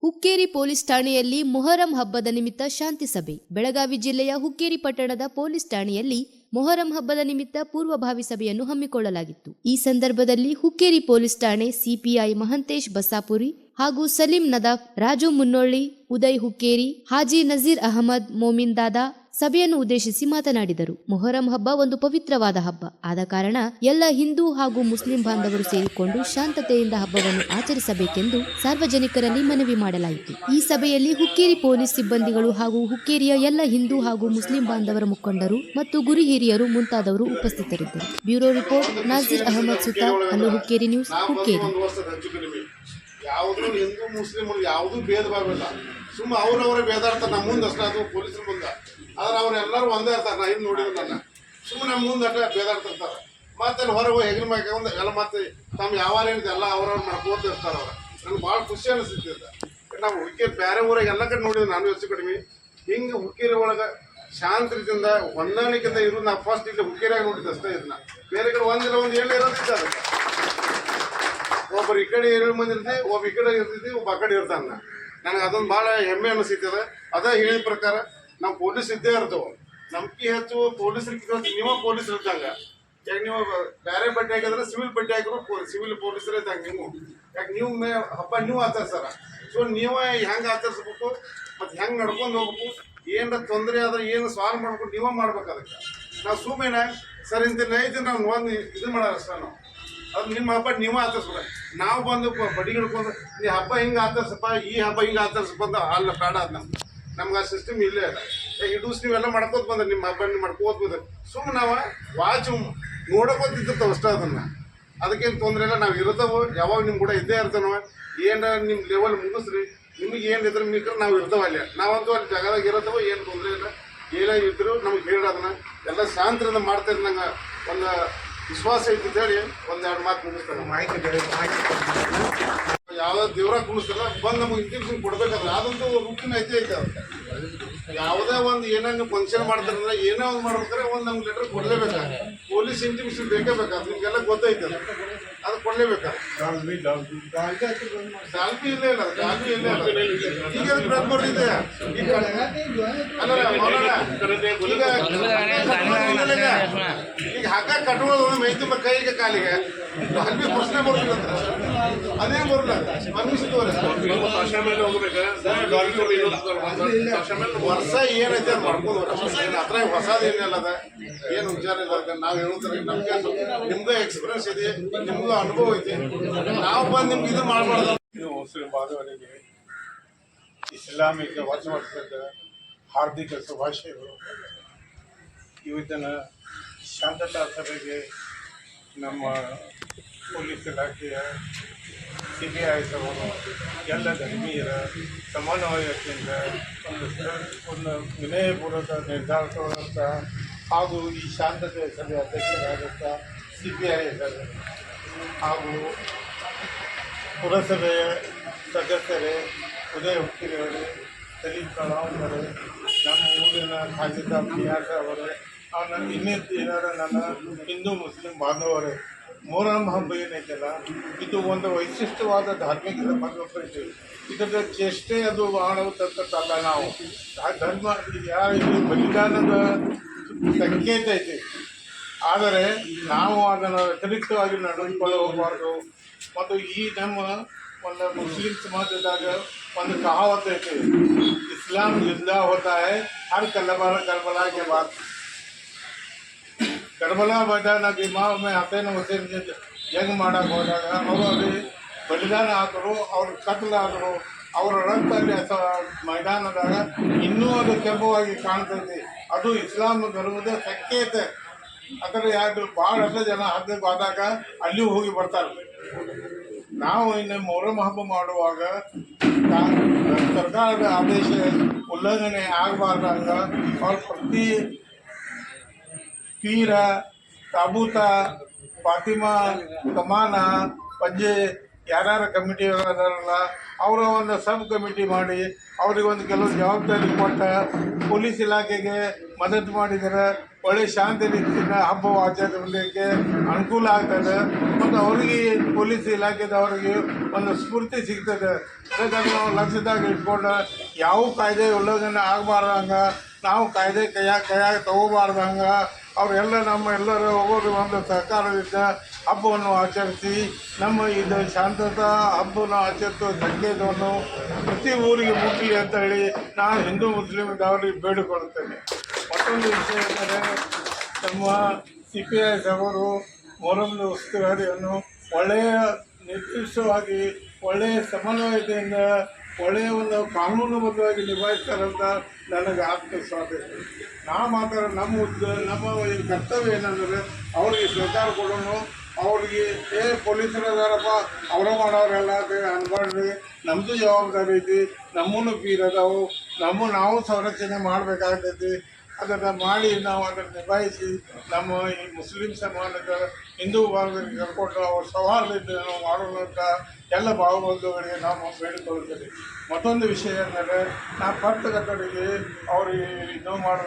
Hukkeri police ಠಾಣೆಯಲ್ಲಿ ಮೊಹರಂ ಹಬ್ಬದ ನಿಮಿತ್ತ ಶಾಂತಿ ಸಭೆ. ಬೆಳಗಾವಿ ಜಿಲ್ಲೆಯ ಹುಕ್ಕೇರಿ ಪಟ್ಟಣದ ಪೊಲೀಸ್ ಠಾಣೆಯಲ್ಲಿ ಮೊಹರಂ ಹಬ್ಬದ ನಿಮಿತ್ತ ಪೂರ್ವಭಾವಿ ಸಭೆಯನ್ನು ಹಮ್ಮಿಕೊಳ್ಳಲಾಗಿತ್ತು. ಈ ಸಂದರ್ಭದಲ್ಲಿ ಹುಕ್ಕೇರಿ ಪೊಲೀಸ್ ಠಾಣೆ ಸಿಪಿಐ ಮಹಂತೇಶ್ ಬಸಾಪುರಿ ಹಾಗೂ ಸಲೀಂ ನದಾಫ್, ರಾಜು ಮುನ್ನೋಳ್ಳಿ, ಉದಯ್ ಹುಕ್ಕೇರಿ, ಹಾಜಿ ನಜೀರ್ ಅಹಮದ್ ಮೋಮಿನ್ ದಾದಾ ಸಭೆಯನ್ನು ಉದ್ದೇಶಿಸಿ ಮಾತನಾಡಿದರು. ಮೊಹರಂ ಹಬ್ಬ ಒಂದು ಪವಿತ್ರವಾದ ಹಬ್ಬ ಆದ ಕಾರಣ ಎಲ್ಲ ಹಿಂದೂ ಹಾಗೂ ಮುಸ್ಲಿಂ ಬಾಂಧವರು ಸೇರಿಕೊಂಡು ಶಾಂತತೆಯಿಂದ ಹಬ್ಬವನ್ನು ಆಚರಿಸಬೇಕೆಂದು ಸಾರ್ವಜನಿಕರಲ್ಲಿ ಮನವಿ ಮಾಡಲಾಯಿತು. ಈ ಸಭೆಯಲ್ಲಿ ಹುಕ್ಕೇರಿ ಪೊಲೀಸ್ ಸಿಬ್ಬಂದಿಗಳು ಹಾಗೂ ಹುಕ್ಕೇರಿಯ ಎಲ್ಲ ಹಿಂದೂ ಹಾಗೂ ಮುಸ್ಲಿಂ ಬಾಂಧವರ ಮುಖಂಡರು ಮತ್ತು ಗುರು ಹಿರಿಯರು ಮುಂತಾದವರು ಉಪಸ್ಥಿತರಿದ್ದರು. Bureau report Nazeer Ahmad Sutar, hello Hukkeri news, Hukkeri. ಯಾವುದು ಹಿಂದೂ ಮುಸ್ಲಿಂ ಯಾವುದೂ ಭೇದ ಭಾವ ಇಲ್ಲ. ಸುಮ್ಮ ಅವ್ರವರೇ ಭೇದಾಡ್ತಾರೆ. ನಮ್ಮ ಮುಂದೆ ಅಷ್ಟೇ, ಅದು ಪೊಲೀಸರ ಮುಂದೆ. ಆದ್ರೆ ಅವ್ರೆಲ್ಲರೂ ಒಂದೇ ಇರ್ತಾರೆ. ನಾ ಹಿಂದೆ ನೋಡಿದ್ರು ನನ್ನ ಸುಮ್ಮನೆ ನಮ್ಮ ಮುಂದೆ ಅಷ್ಟೇ ಭೇದಾಡ್ತಿರ್ತಾರೆ. ಮತ್ತೆ ಅಲ್ಲಿ ಹೊರಗೆ ಹೆಗಲ ಮ್ಯಾಕೊಂಡು ಎಲ್ಲ ಮತ್ತೆ ತಮ್ಮ ಯಾವಾಗ ಏನಿದೆ ಎಲ್ಲ ಅವ್ರವ್ರು ಮಾಡ್ಕೋತ ಇರ್ತಾರೆ. ಅವ್ರು ನನಗೆ ಭಾಳ ಖುಷಿ ಅನಿಸ್ತಿದ್ದೆ. ನಾವು ಹುಕ್ಕೇರಿ ಬೇರೆ ಊರಾಗ ಎಲ್ಲ ಕಡೆ ನೋಡಿದ್ವಿ, ನಾನು ಹೆಚ್ಚು ಕಡಿಮೆ. ಹಿಂಗೆ ಹುಕ್ಕೇರಿ ಒಳಗೆ ಶಾಂತ ರೀತಿಯಿಂದ ಹೊಂದಾಣಿಕೆಯಿಂದ ಇರೋದು ನಾವು ಫಸ್ಟ್ ಇಲ್ಲಿ ಹುಕ್ಕೇರಿಯಾಗ ನೋಡಿದ್ದು ಅಷ್ಟೇ. ಇದನ್ನ ಬೇರೆ ಕಡೆ ಒಂದಿಲ್ಲ ಒಂದು ಎಲ್ಲಿ ಇರೋದಿಲ್ಲ. ಅದಕ್ಕೆ ಒಬ್ಬರು ಈ ಕಡೆ 7 ಮಂದಿ ಇರ್ತೀವಿ, ಒಬ್ಬ ಈ ಕಡೆ ಇರ್ತಿದ್ವಿ, ಒಬ್ಬ ಆ ಕಡೆ ಇರ್ತಾನ. ನನಗೆ ಅದೊಂದು ಭಾಳ ಹೆಮ್ಮೆ ಅನಿಸ್ತದೆ. ಅದೇ ಹೇಳಿದ ಪ್ರಕಾರ ನಾವು ಪೊಲೀಸ್ ಇದ್ದೇ ಇರ್ತೇವೆ. ನಮ್ಗೆ ಹೆಚ್ಚು ಪೊಲೀಸರಿಗೆ ನೀವು ಪೊಲೀಸರು ಇದ್ದಂಗೆ. ಯಾಕೆ ನೀವು ಬೇರೆ ಬಟ್ಟೆ ಹಾಕಿದ್ರೆ ಸಿವಿಲ್ ಬಟ್ಟೆ ಹಾಕಿದ್ರು ಸಿವಿಲ್ ಪೊಲೀಸರೇ ಇದ್ದಂಗೆ ನೀವು. ಯಾಕೆ ನೀವು ಹಬ್ಬ ನೀವು ಆಚರಿಸ್ತಾರ. ಸೊ ನೀವೇ ಹೆಂಗೆ ಆಚರಿಸ್ಬೇಕು ಮತ್ತು ಹೆಂಗೆ ನಡ್ಕೊಂಡು ಹೋಗ್ಬೇಕು, ಏನಾರ ತೊಂದರೆ ಆದ್ರೆ ಏನು ಸಾಲ್ವ್ ಮಾಡ್ಕೊಂಡು ನೀವೇ ಮಾಡ್ಬೇಕು. ಅದಕ್ಕೆ ನಾವು ಸುಮ್ಮನೆ ಸರ್ ಇಂತಿನ ಐದು ನಾವು ಒಂದು ಇದು ಮಾಡೋಣ ಅಷ್ಟೇ. ನಾವು ಅದು ನಿಮ್ಮ ಹಬ್ಬ ನೀವು ಆಚರಿಸ್ಬೇಕು. ನಾವು ಬಂದು ಬಡಿ ಹಿಡ್ಕೊಂಡು ನೀ ಹಬ್ಬ ಹಿಂಗೆ ಆಚರಿಸಪ್ಪ, ಈ ಹಬ್ಬ ಹಿಂಗೆ ಆಚರಿಸಪ್ಪ ಅಂತ ಅಲ್ಲ ಬೇಡ. ಅದು ನಮ್ಗೆ ಆ ಸಿಸ್ಟಮ್ ಇಲ್ಲೇ ಇಲ್ಲ. ಇಡೂಸ್ ನೀವೆಲ್ಲ ಮಾಡ್ಕೋತ ಬಂದ್ರೆ ನಿಮ್ಮ ಹಬ್ಬ ನೀವು ಮಾಡ್ಕೋತ ಬಂದ್ರೆ ಸುಮ್ಮನೆ ನಾವು ವಾಚ್ ನೋಡೋಕೋತಿರ್ತಾವೆ ಅಷ್ಟೇ. ಅದನ್ನು ಅದಕ್ಕೇನು ತೊಂದರೆ ಇಲ್ಲ. ನಾವು ಇರ್ತಾವೆ, ಯಾವಾಗ ನಿಮ್ಮ ಕೂಡ ಇದ್ದೇ ಇರ್ತಾನವ. ಏನಾರ ನಿಮ್ಮ ಲೆವೆಲ್ ಮುಗಿಸ್ರಿ, ನಿಮಗೆ ಏನಿದ್ರೆ ಮಿಕ್ರೆ ನಾವು ಇರ್ತಾವೆ ಅಲ್ಲೇ. ನಾವಂತೂ ಅಲ್ಲಿ ಜಾಗದಾಗ ಇರತ್ತವ, ಏನು ತೊಂದರೆ ಇಲ್ಲ. ಏನೇ ಇದ್ರು ನಮ್ಗೆ ಹೇಳಿ ಅದನ್ನು ಎಲ್ಲ ಶಾಂತಿಯಿಂದ ಮಾಡ್ತಾರೆ. ನಂಗೆ ಒಂದು ವಿಶ್ವಾಸ ಐತಿ ಹೇಳಿ ಒಂದೆರಡು ಮಾತು ಮುಗಿಸ್ತಾರೆ. ಯಾವುದೋ ದೇವ್ರಾಗ ಕುಣಿಸ್ತಾರ ಬಂದು ನಮಗೆ ಇಂಟಿಮೇಷನ್ ಕೊಡ್ಬೇಕಾದ್ರೆ ಅದಂತೂ ರೂಟಿನ ಐತೆ ಅದಕ್ಕೆ. ಯಾವುದೇ ಒಂದು ಏನೋ ನೀವು ಫಂಕ್ಷನ್ ಮಾಡ್ತಾರಂದ್ರೆ ಏನೋ ಒಂದು ಮಾಡ್ಬೇಕಾದ್ರೆ ಒಂದು ನಮ್ಗೆ ಲೆಟರ್ ಕೊಡಲೇಬೇಕಾದ್ರೆ ಪೊಲೀಸ್ ಇಂಟಿಮೇಷನ್ ಬೇಕೇ ಬೇಕಾದ್ರೆ ನಿಮಗೆಲ್ಲ ಗೊತ್ತೈತೆ. ಅದು ಕೊಡಲೇಬೇಕಾದ್ರೆ ಸ್ಯಾಲ್ರಿ ಇಲ್ಲೇ ಇಲ್ಲ. ಸ್ಯಾಲ್ರಿ ಇಲ್ಲೇ ಇಲ್ಲ. ಈಗ ಅದಕ್ಕೆ ಬ್ರೇಕ್ ಬರ್ತಿದೆ. ಈಗ ಈಗ ಹಗ್ಗ ಕಟ್ಟುವುದು ಮೈ ತುಂಬ ಕೈಗೆ ಕಾಲಿಗೆ ಅಲ್ಲಿ ಪ್ರಶ್ನೆ ಬರೋದಿಲ್ಲ. ಅದೇ ಬರೋಲ್ಲ. ವರ್ಷ ಏನೈತೆ ಅದು ಮಾಡ್ಬೋದು. ಹತ್ರ ಹೊಸದು ಏನಿಲ್ಲ. ಅದ ಏನು ವಿಚಾರ ಇಲ್ಲ. ನಾವು ಹೇಳ್ತಾರೆ ನಮ್ಗೆ ನಿಮ್ಗೂ ಎಕ್ಸ್ಪೀರಿಯನ್ಸ್ ಇದೆ, ನಿಮ್ಗೂ ಅನುಭವ ಐತಿ. ನಾವು ಬಂದು ನಿಮ್ಗೆ ಇದು ಮಾಡಬಾರ್ದು. ಮುಸ್ಲಿಂ ಬಾಂಧವರಿಗೆ ಇಸ್ಲಾಮಿಕ ವರ್ಷದ ಹಾರ್ದಿಕ ಶುಭಾಶಯಗಳು. ಇವತ್ತಿನ ಶಾಂತತಾ ಸಭೆಗೆ ನಮ್ಮ ಪೊಲೀಸ್ ಇಲಾಖೆಯ CBI ಅವರು ಎಲ್ಲ ಧರ್ಮೀಯರ ಸಮನ್ವಯತೆಯಿಂದ ಒಂದು ವಿನಯಪೂರ್ವಕ ನಿರ್ಧಾರ ತಗೊಳ್ಳುತ್ತ ಹಾಗೂ ಈ ಶಾಂತತೆಯ ಸಭೆ ಅಧ್ಯಕ್ಷರಾದಂಥ CBI ಹಾಗೂ ಪುರಸಭೆಯ ಸದಸ್ಯರೇ, ಉದಯ್ ಹುಕ್ಕೇರಿಯವರೇ, ಸಲೀಂ ಕಳಾವರೇ, ನಮ್ಮ ಊರಿನ ಖಾಜಿದಾರ್ ನಿಯಾಸ ಅವರೇ, ಇನ್ನೇನಾರ ನನ್ನ ಹಿಂದೂ ಮುಸ್ಲಿಂ ಬಾಂಧವರೇ, ಮೊಹರಂ ಹಬ್ಬ ಏನೈತಲ್ಲ ಇದು ಒಂದು ವೈಶಿಷ್ಟ್ಯವಾದ ಧಾರ್ಮಿಕ ಸಂಬಂಧಪಟ್ಟಿದೆ. ಇದರ ಚೇಷ್ಟೆ ಅದು ಮಾಡುವಂಥದ್ದಲ್ಲ. ನಾವು ಆ ಧರ್ಮ ಇದು ಬಲಿದಾನದ ಸಂಕೇತ ಐತೆ. ಆದರೆ ನಾವು ಅದನ್ನು ವ್ಯತಿರಿಕ್ತವಾಗಿ ನಡೆದುಕೊಂಡು ಹೋಗಬಾರ್ದು. ಮತ್ತು ಈ ನಮ್ಮ ಒಂದು ಮುಸ್ಲಿಂ ಸಮಾಜದಾಗ ಒಂದು ಕಹಾವತ್ ಐತೆ, ಇಸ್ಲಾಂ ಜಿಂದಾ ಹೋತಾ ಹೈ ಹರ್ ಕರ್ಬಲಾ ಕೆ ಬಾದ್. ಕರ್ಬಲಾ ಮೈದಾನ ಇಮಾಮ್ ಹಸೇನ್ ಹುಸೇನ್ ಜಂಗ್ ಮಾಡಕ್ಕೆ ಹೋದಾಗ ಅವರು ಅಲ್ಲಿ ಬಲಿದಾನ ಆದರು, ಅವ್ರು ಕತ್ಲಾದರು. ಅವರ ರಕ್ತ ಅಲ್ಲಿ ಮೈದಾನದಾಗ ಇನ್ನೂ ಅದು ಕೆಂಪವಾಗಿ ಕಾಣ್ತೈತಿ. ಅದು ಇಸ್ಲಾಂ ಧರ್ಮದ ಸಂಕೇತ. ಅದರ ಯಾರು ಭಾಳಷ್ಟು ಜನ ಹಬ್ಬಕ್ಕೆ ಹೋದಾಗ ಅಲ್ಲಿಯೂ ಹೋಗಿ ಬರ್ತಾರೆ. ನಾವು ಇನ್ನು ಮೊಹರಂ ಹಬ್ಬ ಮಾಡುವಾಗ ಸರ್ಕಾರದ ಆದೇಶ ಉಲ್ಲಂಘನೆ ಆಗಬಾರ್ದಂಗ ಅವ್ರ ಪ್ರತಿ ಪೀರ, ತಾಬೂತ, ಫಾತಿಮಾ, ಕಮಾನ, ಪಂಜೆ ಯಾರ್ಯಾರ ಕಮಿಟಿ ಅದಾರಲ್ಲ ಅವರ ಒಂದು ಸಬ್ ಕಮಿಟಿ ಮಾಡಿ ಅವ್ರಿಗೆ ಒಂದು ಕೆಲವು ಜವಾಬ್ದಾರಿ ಕೊಟ್ಟ ಪೊಲೀಸ್ ಇಲಾಖೆಗೆ ಮದತು ಮಾಡಿದರೆ ಒಳ್ಳೆ ಶಾಂತಿ ರೀತಿಯಿಂದ ಹಬ್ಬ ಆಚರಿಸಲಿಕ್ಕೆ ಅನುಕೂಲ ಆಗ್ತದೆ ಮತ್ತು ಅವರಿಗೆ ಪೊಲೀಸ್ ಇಲಾಖೆದವರಿಗೆ ಒಂದು ಸ್ಫೂರ್ತಿ ಸಿಗ್ತದೆ. ಅದಕ್ಕಾಗಿ ನಾವು ಲಕ್ಷ್ಯದಾಗ ಇಟ್ಕೊಂಡು ಯಾವ ಕಾಯ್ದೆ ಉಲ್ಲಂಘನೆ ಆಗಬಾರ್ದಂಗ, ನಾವು ಕಾಯ್ದೆ ಕೈಯಾಗ ತಗೋಬಾರ್ದಂಗ ಅವರೆಲ್ಲ ನಮ್ಮ ಎಲ್ಲರೂ ಹೋಗೋದು ಒಂದು ಸಹಕಾರದಿಂದ ಹಬ್ಬವನ್ನು ಆಚರಿಸಿ ನಮ್ಮ ಇದು ಶಾಂತತಾ ಹಬ್ಬವನ್ನು ಆಚರಿಸುವ ಸಂಕೇತವನ್ನು ಪ್ರತಿ ಊರಿಗೆ ಮುಟ್ಟಲಿ ಅಂತ ಹೇಳಿ ನಾನು ಹಿಂದೂ ಮುಸ್ಲಿಂ ಅವರಿಗೆ ಬೇಡಿಕೊಳ್ಳುತ್ತೇನೆ. ಮತ್ತೊಂದು ವಿಷಯ ಎಂದರೆ ನಮ್ಮ CPI ಅವರು ಮೊಹರಂನ ಉಸ್ತುವಾರಿಯನ್ನು ಒಳ್ಳೆಯ ನಿರ್ದಿಷ್ಟವಾಗಿ ಒಳ್ಳೆಯ ಸಮನ್ವಯತೆಯಿಂದ ಒಳ್ಳೆಯ ಒಂದು ಕಾನೂನುಬದ್ಧವಾಗಿ ನಿಭಾಯಿಸ್ತಾರಂತ ನನಗೆ ಆತ್ಮವಿಶ್ವಾಸ ಇದೆ. ನಾವು ಮಾತ್ರ ನಮ್ಮ ಈ ಕರ್ತವ್ಯ ಏನಂದರೆ ಅವ್ರಿಗೆ ಸಹಕಾರ ಕೊಡೋಣ. ಅವ್ರಿಗೆ ಪೊಲೀಸರದಾರಪ್ಪ ಅವರ ಮಾಡೋರೆಲ್ಲ ಅನ್ಬಾರ್ದು, ನಮ್ಮದು ಜವಾಬ್ದಾರಿ ಐತಿ, ನಮ್ಮನ್ನು ಪೀರ್ ಅದಾವು, ನಾವು ಸಂರಕ್ಷಣೆ ಮಾಡಬೇಕಾಗ್ತೈತಿ. ಅದನ್ನು ಮಾಡಿ ನಾವು ಅದನ್ನು ನಿಭಾಯಿಸಿ ನಮ್ಮ ಈ ಮುಸ್ಲಿಂ ಸಮಾಜದ ಹಿಂದೂ ಭಾಗದಲ್ಲಿ ಕರ್ಕೊಂಡು ಅವ್ರ ಸೌಹಾರ್ದದಿಂದ ನಾವು ಮಾಡೋಣ ಅಂತ ಎಲ್ಲ ಭಾವಬಂಧುಗಳಿಗೆ ನಾವು ಬೇಡಿಕೊಳ್ಳುತ್ತೇವೆ. ಮತ್ತೊಂದು ವಿಷಯ ಎಂದರೆ ನಾವು ಪತ್ರಕರ್ತರಿಗೆ ಅವ್ರಿಗೆ ಇದು ಮಾಡೋ